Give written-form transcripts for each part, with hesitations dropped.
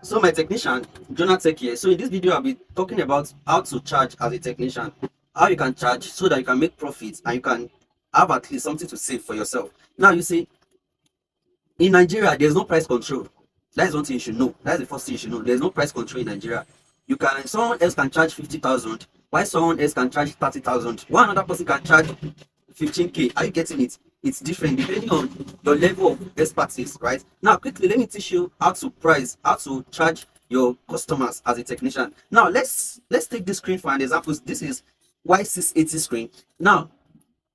So my technician, Jonathan here. So in this video, I'll be talking about how to charge as a technician, how you can charge so that you can make profits and you can have at least something to save for yourself. Now you see, in Nigeria, there's no price control. That is one thing you should know. That's the first thing you should know. There's no price control in Nigeria. You can someone else can charge 50,000, while someone else can charge 30,000. One other person can charge 15K. Are you getting it? It's different depending on your level of expertise, right? Now, quickly, let me teach you how to charge your customers as a technician. Now, let's take this screen for an example. This is Y680 screen. Now,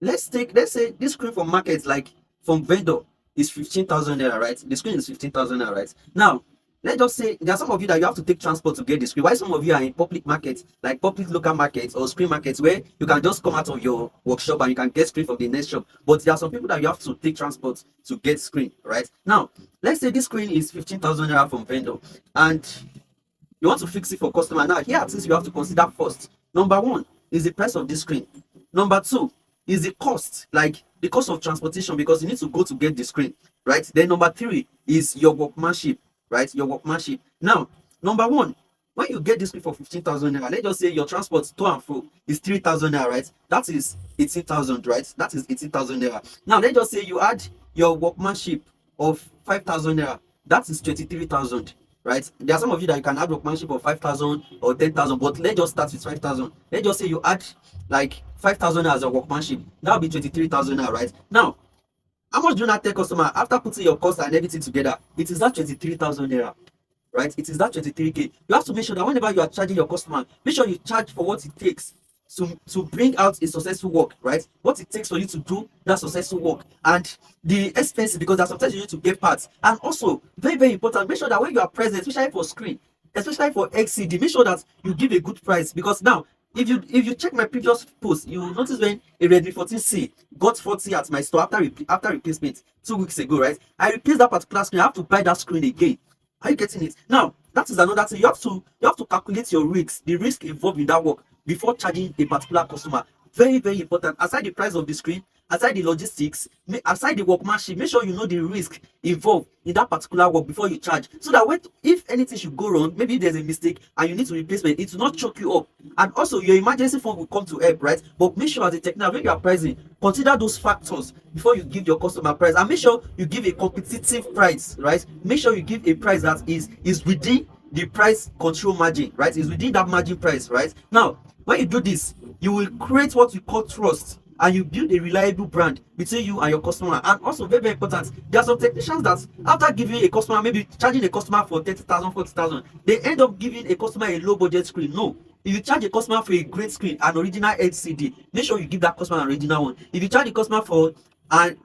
let's say this screen from market, like from vendor, is 15,000 naira, right? The screen is 15,000 naira, right? Now, let's just say there are some of you that you have to take transport to get the screen. Why some of you are in public markets, like public local markets or screen markets, where you can just come out of your workshop and you can get screen from the next shop. But there are some people that you have to take transport to get screen, right? Now, let's say this screen is 15,000 naira from vendor, and you want to fix it for customer. Now, here at least you have to consider first. Number one is the price of this screen. Number two is the cost, like the cost of transportation, because you need to go to get the screen, right? Then number three is your workmanship, right? Your workmanship. Now, number one, when you get this screen for 15,000 naira, let's just say your transport to and fro is 3,000 naira, right? That is 18,000, right? That is 18,000 naira. Now, let's just say you add your workmanship of 5,000 naira, that is 23,000. Right? There are some of you that you can add workmanship of 5,000 or 10,000, but let's just start with 5,000. Let's just say you add like 5,000 as a workmanship, that will be 23,000 now, right? Now, how much do you not tell customer after putting your cost and everything together? It is that 23,000 naira, right? It is that 23K. You have to make sure that whenever you are charging your customer, make sure you charge for what it takes to bring out a successful work, right? What it takes for you to do that successful work, and the expenses, because there's sometimes you need to get parts. And also, very, very important, make sure that when you are present, especially for screen, especially for XCD, make sure that you give a good price. Because now, if you check my previous post, you will notice when a Redmi 14C got 40 at my store after replacement 2 weeks ago, right? I replaced that particular screen. I have to buy that screen again. Are you getting it? Now, that is another thing. You have to calculate your risks, the risk involved in that work before charging a particular customer. Very, very important. Aside the price of the screen, aside the logistics, aside the workmanship, make sure you know the risk involved in that particular work before you charge. So that when, if anything should go wrong, maybe there's a mistake and you need to replace it will not choke you up. And also, your emergency fund will come to help, right? But make sure as a technician, when you are pricing, consider those factors before you give your customer price, and make sure you give a competitive price, right? Make sure you give a price that is within the price control margin, right? Is within that margin price, right? Now, when you do this, you will create what we call trust, and you build a reliable brand between you and your customer. And also, very, very important, there are some technicians that after giving a customer, maybe charging a customer for 30,000, 40,000, they end up giving a customer a low budget screen. No. If you charge a customer for a great screen, an original LCD, make sure you give that customer an original one. If you charge a customer for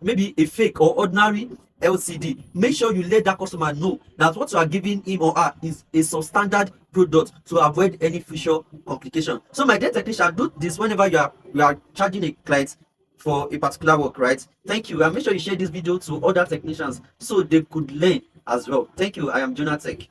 maybe a fake or ordinary LCD, make sure you let that customer know that what you are giving him or her is a substandard product to avoid any future complication. So my dear technician, do this whenever you are charging a client for a particular work, right? Thank you, and make sure you share this video to other technicians so they could learn as well. Thank you. I am Jonatech.